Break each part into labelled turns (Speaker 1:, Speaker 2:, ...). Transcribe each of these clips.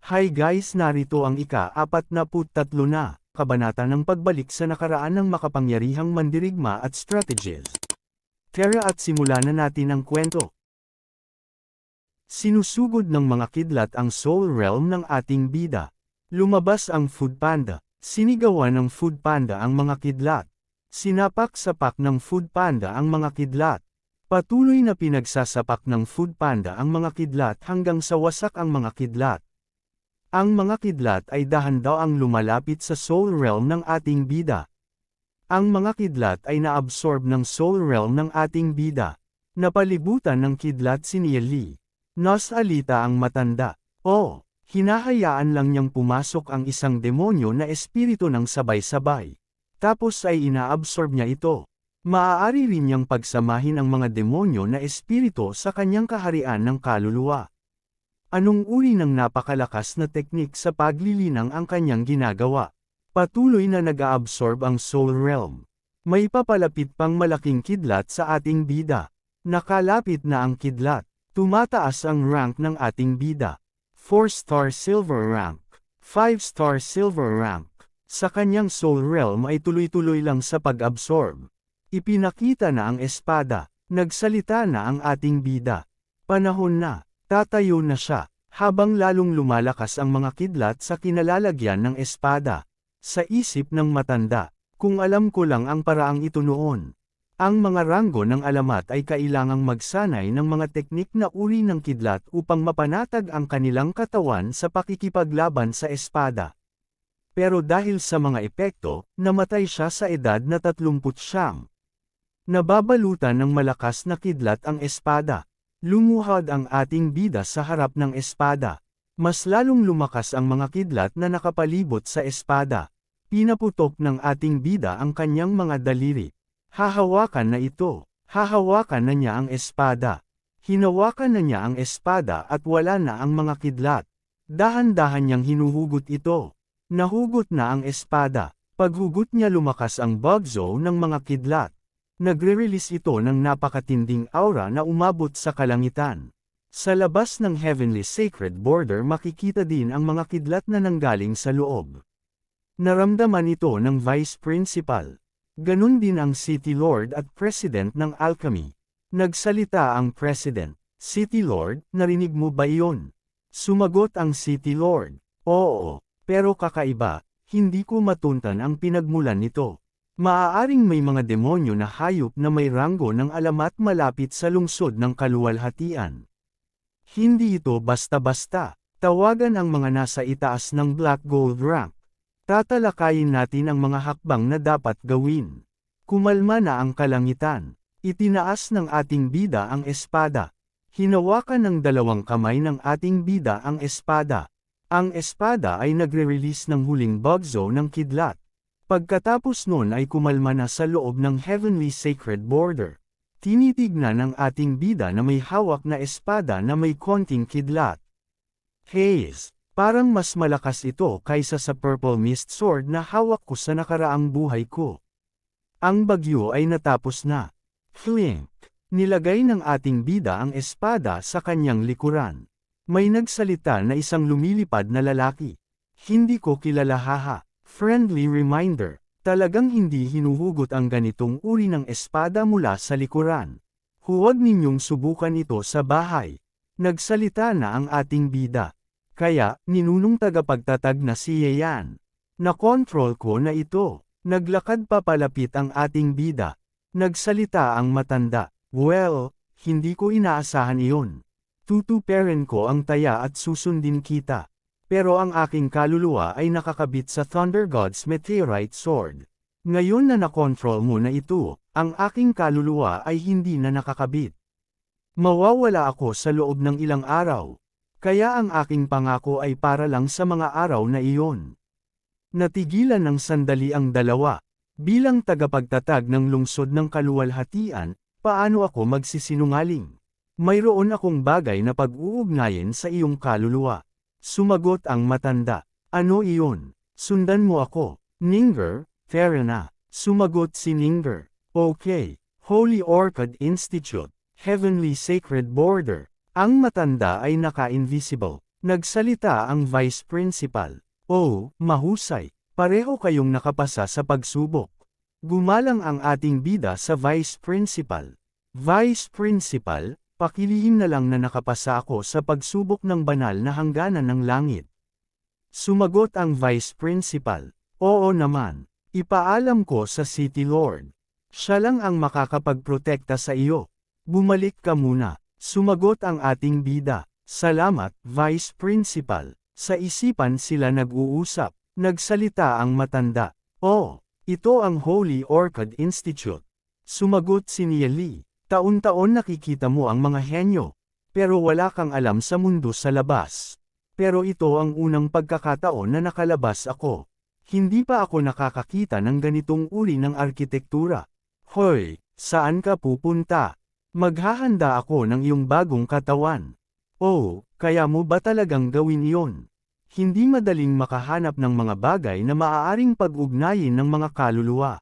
Speaker 1: Hi guys, narito ang ika-43 na kabanata ng pagbalik sa nakaraan ng makapangyarihang mandirigma at strategies. Tara at simulan na natin ang kwento. Sinusugod ng mga kidlat ang Soul Realm ng ating bida. Lumabas ang Food Panda. Sinigawan ng Food Panda ang mga kidlat. Sinapak-sapak ng Food Panda ang mga kidlat. Patuloy na pinagsasapak ng Food Panda ang mga kidlat hanggang sa wasak ang mga kidlat. Ang mga kidlat ay dahan-daang lumalapit sa Soul Realm ng ating bida. Ang mga kidlat ay naabsorb ng Soul Realm ng ating bida. Napalibutan ng kidlat si Nieli. Nasalita ang matanda. Oh, hinahayaan lang niyang pumasok ang isang demonyo na espiritu ng sabay-sabay. Tapos ay inaabsorb niya ito. Maaari rin niyang pagsamahin ang mga demonyo na espiritu sa kanyang kaharian ng kaluluwa. Anong uri ng napakalakas na teknik sa paglilinang ang kanyang ginagawa? Patuloy na nag-aabsorb ang Soul Realm. May papalapit pang malaking kidlat sa ating bida. Nakalapit na ang kidlat. Tumataas ang rank ng ating bida. 4-star silver rank. 5-star silver rank. Sa kanyang Soul Realm ay tuloy-tuloy lang sa pag-absorb. Ipinakita na ang espada. Nagsalita na ang ating bida. Panahon na. Tatayo na siya, habang lalong lumalakas ang mga kidlat sa kinalalagyan ng espada. Sa isip ng matanda, kung alam ko lang ang paraang ito noon. Ang mga ranggo ng alamat ay kailangang magsanay ng mga teknik na uri ng kidlat upang mapanatag ang kanilang katawan sa pakikipaglaban sa espada. Pero dahil sa mga epekto, namatay siya sa edad na 39. Nababalutan ng malakas na kidlat ang espada. Lumuhad ang ating bida sa harap ng espada. Mas lalong lumakas ang mga kidlat na nakapalibot sa espada. Pinaputok ng ating bida ang kanyang mga daliri. Hahawakan na ito. Hahawakan na niya ang espada. Hinawakan na niya ang espada at wala na ang mga kidlat. Dahan-dahan niyang hinuhugot ito. Nahugot na ang espada. Paghugot niya lumakas ang bugzo ng mga kidlat. Nagre-release ito ng napakatinding aura na umabot sa kalangitan. Sa labas ng Heavenly Sacred Border makikita din ang mga kidlat na nanggaling sa loob. Naramdaman ito ng Vice Principal. Ganun din ang City Lord at President ng Alchemy. Nagsalita ang President. City Lord, narinig mo ba iyon? Sumagot ang City Lord. Oo, pero kakaiba, hindi ko matuntan ang pinagmulan nito. Maaaring may mga demonyo na hayop na may ranggo ng alamat malapit sa lungsod ng kaluwalhatian. Hindi ito basta-basta. Tawagan ang mga nasa itaas ng Black Gold rank. Tatalakayin natin ang mga hakbang na dapat gawin. Kumalma na ang kalangitan. Itinaas ng ating bida ang espada. Hinawakan ng dalawang kamay ng ating bida ang espada. Ang espada ay nagre-release ng huling bugzo ng kidlat. Pagkatapos nun ay kumalma na sa loob ng Heavenly Sacred Border. Tinitignan ng ating bida na may hawak na espada na may konting kidlat. Haze, parang mas malakas ito kaysa sa Purple Mist Sword na hawak ko sa nakaraang buhay ko. Ang bagyo ay natapos na. Flink, nilagay ng ating bida ang espada sa kanyang likuran. May nagsalita na isang lumilipad na lalaki. Hindi ko kilala haha. Friendly reminder, talagang hindi hinuhugot ang ganitong uri ng espada mula sa likuran. Huwag ninyong subukan ito sa bahay. Nagsalita na ang ating bida. Kaya, ninunong tagapagtatag na si Yeyan. Nakontrol ko na ito. Naglakad pa palapit ang ating bida. Nagsalita ang matanda. Well, hindi ko inaasahan iyon. Tutuperin ko ang taya at susundin kita. Pero ang aking kaluluwa ay nakakabit sa Thunder God's Meteorite Sword. Ngayon na nakontrol mo na ito, ang aking kaluluwa ay hindi na nakakabit. Mawawala ako sa loob ng ilang araw. Kaya ang aking pangako ay para lang sa mga araw na iyon. Natigilan ng sandali ang dalawa. Bilang tagapagtatag ng lungsod ng kaluwalhatian, paano ako magsisinungaling? Mayroon akong bagay na pag-uugnayin sa iyong kaluluwa. Sumagot ang matanda. Ano iyon? Sundan mo ako. Ninger, fair na. Sumagot si Ninger. Okay. Holy Orchid Institute. Heavenly Sacred Border. Ang matanda ay naka-invisible. Nagsalita ang vice principal. Oh, mahusay. Pareho kayong nakapasa sa pagsubok. Gumalang ang ating bida sa vice principal. Vice principal, pakilihim na lang na nakapasa ako sa pagsubok ng banal na hangganan ng langit. Sumagot ang vice principal. Oo naman. Ipaalam ko sa City Lord. Siya lang ang makakapagprotekta sa iyo. Bumalik ka muna. Sumagot ang ating bida. Salamat, Vice Principal. Sa isipan sila nag-uusap. Nagsalita ang matanda. Oh, ito ang Holy Orchid Institute. Sumagot si Nia Lee. Taon-taon nakikita mo ang mga henyo. Pero wala kang alam sa mundo sa labas. Pero ito ang unang pagkakataon na nakalabas ako. Hindi pa ako nakakakita ng ganitong uri ng arkitektura. Hoy, saan ka pupunta? Maghahanda ako ng iyong bagong katawan. Oh, kaya mo ba talagang gawin iyon? Hindi madaling makahanap ng mga bagay na maaaring pag-ugnayin ng mga kaluluwa.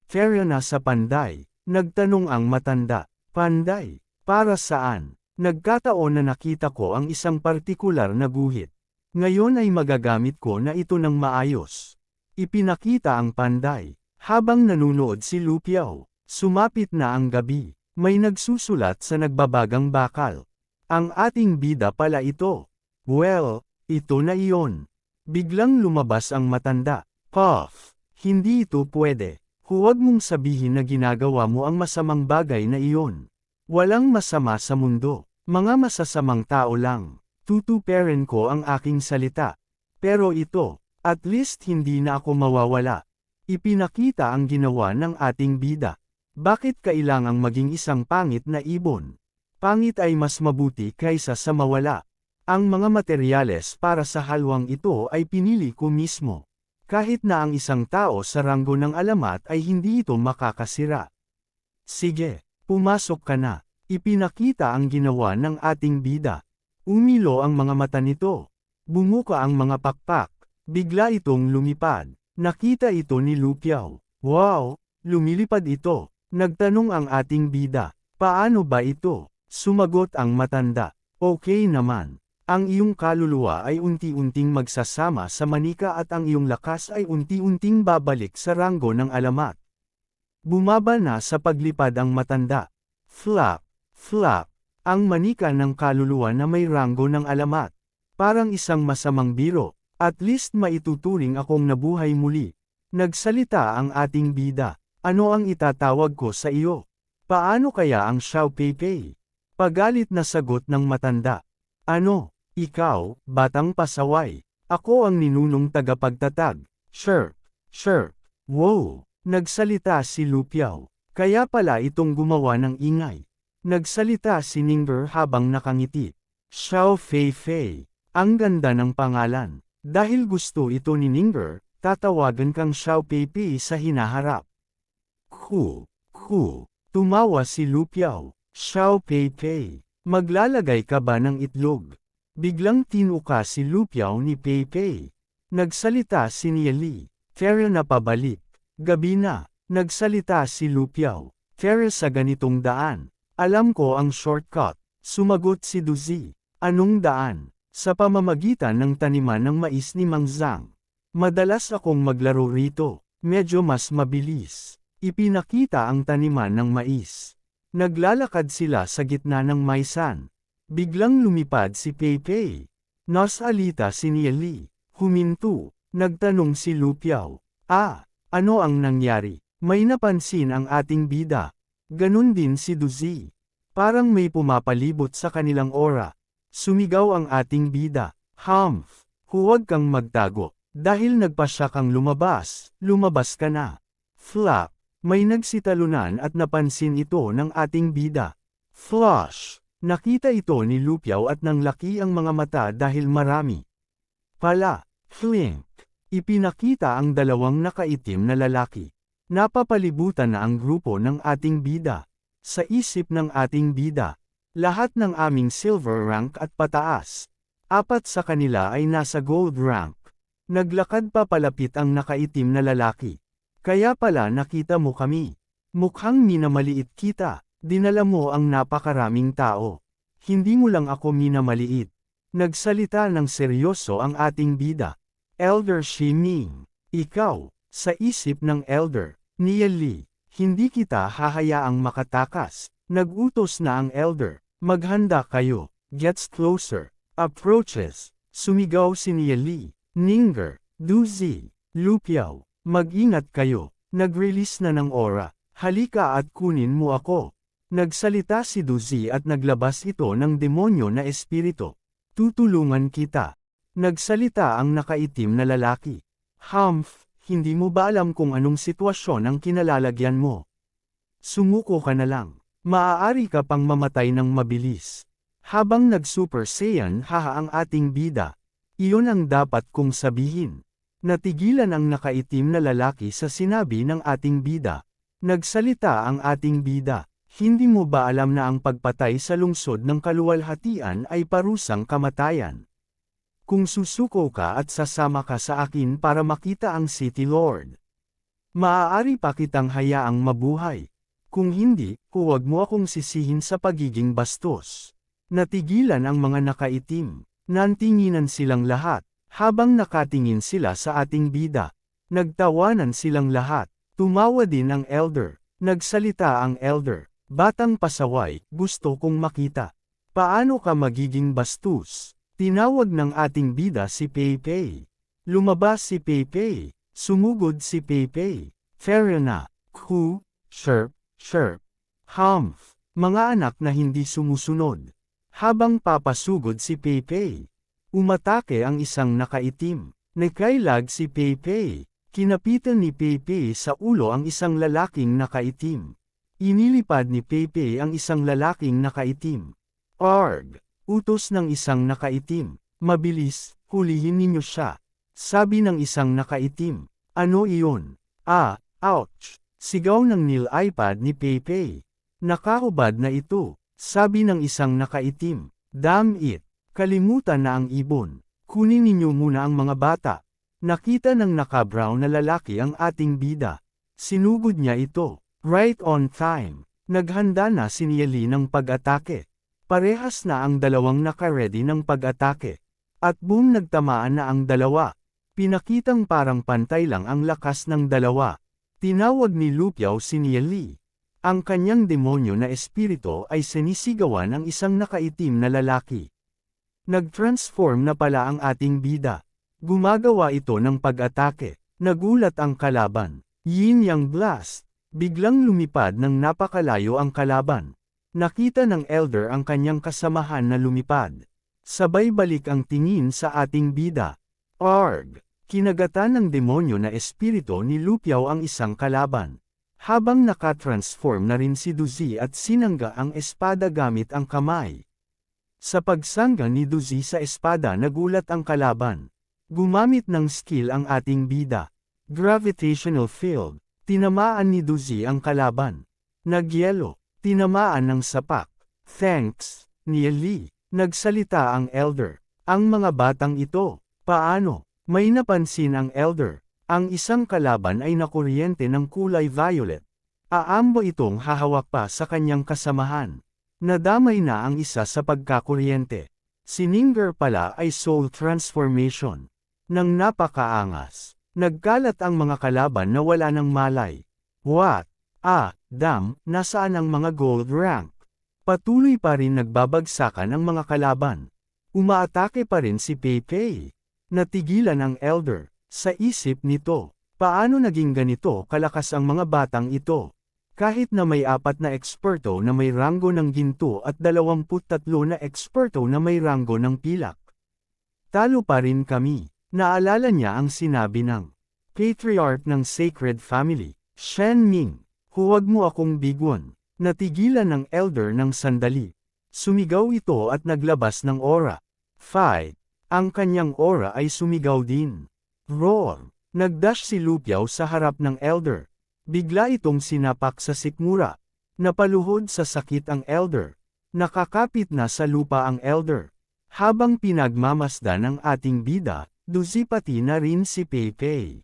Speaker 1: Fair na sa panday, nagtanong ang matanda. Panday, para saan? Nagkataon na nakita ko ang isang partikular na guhit. Ngayon ay magagamit ko na ito ng maayos. Ipinakita ang panday. Habang nanunood si Lupiao, sumapit na ang gabi. May nagsusulat sa nagbabagang bakal. Ang ating bida pala ito. Well, ito na iyon. Biglang lumabas ang matanda. Puff, hindi ito pwede. Huwag mong sabihin na ginagawa mo ang masamang bagay na iyon. Walang masama sa mundo. Mga masasamang tao lang. Tutuperin ko ang aking salita. Pero ito, at least hindi na ako mawawala. Ipinakita ang ginawa ng ating bida. Bakit kailangang maging isang pangit na ibon? Pangit ay mas mabuti kaysa sa mawala. Ang mga materyales para sa halwang ito ay pinili ko mismo. Kahit na ang isang tao sa ranggo ng alamat ay hindi ito makakasira. Sige, pumasok ka na. Ipinakita ang ginawa ng ating bida. Umilo ang mga mata nito. Bumuka ang mga pakpak. Bigla itong lumipad. Nakita ito ni Lupiao. Wow, lumilipad ito. Nagtanong ang ating bida. Paano ba ito? Sumagot ang matanda. Okay naman. Ang iyong kaluluwa ay unti-unting magsasama sa manika at ang iyong lakas ay unti-unting babalik sa ranggo ng alamat. Bumaba na sa paglipad ang matanda. Flap, flap. Ang manika ng kaluluwa na may ranggo ng alamat. Parang isang masamang biro. At least maituturing akong nabuhay muli. Nagsalita ang ating bida. Ano ang itatawag ko sa iyo? Paano kaya ang Xiao Peipei? Pagalit na sagot ng matanda. Ano? Ikaw, batang pasaway. Ako ang ninunong tagapagtatag. Sure. Wow! Nagsalita si Lupiao. Kaya pala itong gumawa ng ingay. Nagsalita si Ningber habang nakangiti. Xiao Feifei. Ang ganda ng pangalan. Dahil gusto ito ni Ningber, tatawagan kang Xiao Peipei sa hinaharap. Tumawa si Lupiao. Xiao Peipei, maglalagay ka ba ng itlog? Biglang tinuka si Lupiao ni Peipei. Nagsalita si Nia Lee. Fair na pabalik. Gabi na. Nagsalita si Lupiao. Fair sa ganitong daan. Alam ko ang shortcut. Sumagot si Duzi. Anong daan? Sa pamamagitan ng taniman ng mais ni Mang Zhang. Madalas akong maglaro rito. Medyo mas mabilis. Ipinakita ang taniman ng mais. Naglalakad sila sa gitna ng maisan. Biglang lumipad si Peipei. Nasalita si Nia Lee. Huminto. Nagtanong si Lupiao. Ano ang nangyari? May napansin ang ating bida. Ganun din si Duzi. Parang may pumapalibot sa kanilang aura. Sumigaw ang ating bida. Humph! Huwag kang magtago. Dahil nagpasya kang lumabas ka na. Flap! May nagsitalunan at napansin ito ng ating bida. Flush! Nakita ito ni Lupiao at nanglaki ang mga mata dahil marami. Pala! Flink! Ipinakita ang dalawang nakaitim na lalaki. Napapalibutan na ang grupo ng ating bida. Sa isip ng ating bida. Lahat ng aming silver rank at pataas. 4 sa kanila ay nasa gold rank. Naglakad pa palapit ang nakaitim na lalaki. Kaya pala nakita mo kami. Mukhang minamaliit kita. Dinala mo ang napakaraming tao. Hindi mo lang ako minamaliit. Nagsalita ng seryoso ang ating bida. Elder Shi-Ming. Ikaw, sa isip ng Elder, Nia Li, hindi kita hahayaang makatakas. Nagutos na ang Elder. Maghanda kayo. Gets closer. Approaches. Sumigaw si Nia Li. Ninger. Duzi. Lupiao. Mag-ingat kayo. Nag-release na ng aura. Halika at kunin mo ako. Nagsalita si Duzi at naglabas ito ng demonyo na espiritu. Tutulungan kita. Nagsalita ang nakaitim na lalaki. Humph, hindi mo ba alam kung anong sitwasyon ang kinalalagyan mo? Sumuko ka na lang. Maaari ka pang mamatay ng mabilis. Habang nag-Super Saiyan ang ating bida. Iyon ang dapat kong sabihin. Natigilan ang nakaitim na lalaki sa sinabi ng ating bida. Nagsalita ang ating bida. Hindi mo ba alam na ang pagpatay sa lungsod ng kaluwalhatian ay parusang kamatayan? Kung susuko ka at sasama ka sa akin para makita ang City Lord, maaari pa kitang hayaang mabuhay. Kung hindi, huwag mo akong sisihin sa pagiging bastos. Natigilan ang mga nakaitim. Nantinginan silang lahat. Habang nakatingin sila sa ating bida, nagtawanan silang lahat. Tumawa din ang Elder. Nagsalita ang Elder. Batang pasaway, gusto kong makita. Paano ka magiging bastos? Tinawag ng ating bida si Peipei. Lumabas si Peipei. Sumugod si Peipei. Fair na. Ku, chirp, chirp. Humph. Mga anak na hindi sumusunod. Habang papasugod si Peipei, umatake ang isang nakaitim. Nakailag si Peipei. Kinapitan ni Peipei sa ulo ang isang lalaking nakaitim. Inilipad ni Peipei ang isang lalaking nakaitim. Arg! Utos ng isang nakaitim. Mabilis, hulihin ninyo siya. Sabi ng isang nakaitim. Ano iyon? Ah, ouch! Sigaw ng nil-iPad ni Peipei. Nakahubad na ito. Sabi ng isang nakaitim. Damn it! Kalimutan na ang ibon. Kunin ninyo muna ang mga bata. Nakita ng naka-brown na lalaki ang ating bida. Sinugod niya ito. Right on time. Naghanda na si Nia Li ng pag-atake. Parehas na ang dalawang naka-ready ng pag-atake. At boom, nagtamaan na ang dalawa. Pinakitang parang pantay lang ang lakas ng dalawa. Tinawag ni Lupiao si Nia Li. Ang kanyang demonyo na espiritu ay sinisigawan ng isang nakaitim na lalaki. Nag-transform na pala ang ating bida. Gumagawa ito ng pag-atake. Nagulat ang kalaban. Yin-yang blast. Biglang lumipad ng napakalayo ang kalaban. Nakita ng Elder ang kanyang kasamahan na lumipad. Sabay balik ang tingin sa ating bida. Arg! Kinagatan ng demonyo na espiritu ni Lupiao ang isang kalaban. Habang nakatransform na rin si Duzi at sinangga ang espada gamit ang kamay. Sa pagsangga ni Duzi sa espada, nagulat ang kalaban. Gumamit ng skill ang ating bida. Gravitational field. Tinamaan ni Duzi ang kalaban. Nagyelo. Tinamaan ng sapak. Thanks, Nia Li. Nagsalita ang Elder. Ang mga batang ito. Paano? May napansin ang Elder. Ang isang kalaban ay nakuryente ng kulay violet. Aambo itong hahawak pa sa kanyang kasamahan. Nadamay na ang isa sa pagkakuryente. Si Ninger pala ay soul transformation. Nang napakaangas. Nagkalat ang mga kalaban na wala ng malay. What? Ah, damn, nasaan ang mga gold rank? Patuloy pa rin nagbabagsakan ang mga kalaban. Umaatake pa rin si Peipei. Natigilan ang Elder. Sa isip nito, paano naging ganito kalakas ang mga batang ito? Kahit na may 4 na eksperto na may ranggo ng ginto at 23 na eksperto na may ranggo ng pilak. Talo pa rin kami. Naalala niya ang sinabi ng Patriarch ng Sacred Family, Shen Ming. Huwag mo akong bigwan. Natigilan ng Elder ng sandali. Sumigaw ito at naglabas ng aura. Fight. Ang kanyang aura ay sumigaw din. Roar. Nagdash si Lupiao sa harap ng Elder. Bigla itong sinapak sa sikmura. Napaluhod sa sakit ang Elder. Nakakapit na sa lupa ang Elder. Habang pinagmamasdan ng ating bida, Duzi pati na rin si Peipei.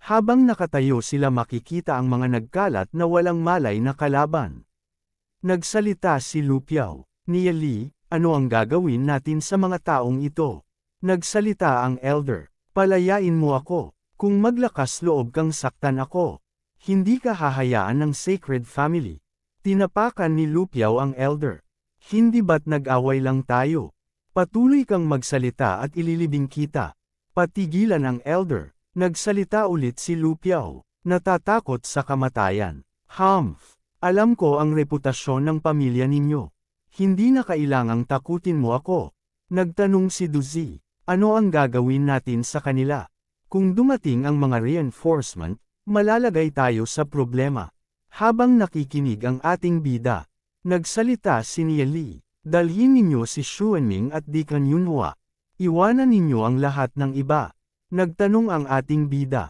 Speaker 1: Habang nakatayo sila, makikita ang mga nagkalat na walang malay na kalaban. Nagsalita si Lupiao. Nia Li, ano ang gagawin natin sa mga taong ito? Nagsalita ang elder. Palayain mo ako. Kung maglakas loob kang saktan ako, hindi ka hahayaan ng Sacred Family. Tinapakan ni Lu Piao ang elder. Hindi ba't nag-away lang tayo? Patuloy kang magsalita at ililibing kita. Patigilan ang elder. Nagsalita ulit si Lu Piao. Natatakot sa kamatayan. Humph! Alam ko ang reputasyon ng pamilya ninyo. Hindi na kailangang takutin mo ako. Nagtanong si Duzi. Ano ang gagawin natin sa kanila? Kung dumating ang mga reinforcement, malalagay tayo sa problema. Habang nakikinig ang ating bida, nagsalita si Nia Li. Dalhin ninyo si Xuanming at Deacon Yunhua. Iwanan ninyo ang lahat ng iba. Nagtanong ang ating bida.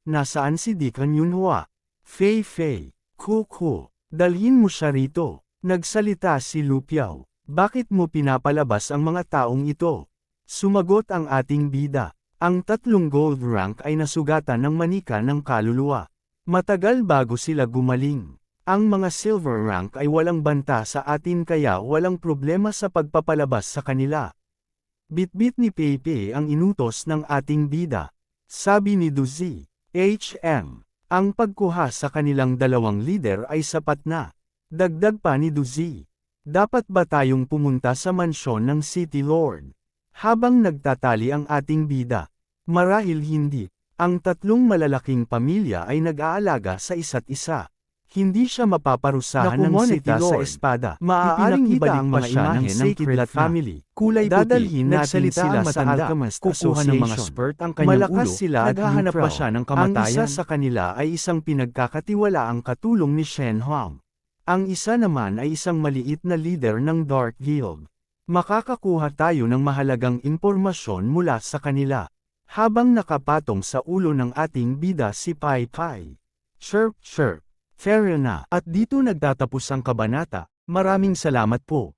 Speaker 1: Nasaan si Deacon Yunhua? Fei Fei. Kuku, dalhin mo siya rito. Nagsalita si Lu Piao. Bakit mo pinapalabas ang mga taong ito? Sumagot ang ating bida. Ang 3 gold rank ay nasugatan ng manika ng kaluluwa. Matagal bago sila gumaling. Ang mga silver rank ay walang banta sa atin kaya walang problema sa pagpapalabas sa kanila. Bitbit ni Pepe ang inutos ng ating bida. Sabi ni Duzi, HM. Ang pagkuha sa kanilang 2 leader ay sapat na. Dagdag pa ni Duzi. Dapat ba tayong pumunta sa mansyon ng City Lord? Habang nagtatali ang ating bida. Marahil hindi. Ang 3 malalaking pamilya ay nag-aalaga sa isa't isa. Hindi siya mapaparusahan ng sita sa espada. Maaaring ibalik pa siya ng Sacred Family. Kulay dadalhin natin sila sa Alchemist kukuha ng mga spurt ang kanyang ulo. Sila naghahanap pa siya ng kamatayan. Ang isa sa kanila ay isang pinagkakatiwalaang katulong ni Shen Huang. Ang isa naman ay isang maliit na leader ng Dark Guild. Makakakuha tayo ng mahalagang impormasyon mula sa kanila. Habang nakapatong sa ulo ng ating bida si Pai Pai. Chirp chirp. Fair na. At dito nagtatapos ang kabanata. Maraming salamat po.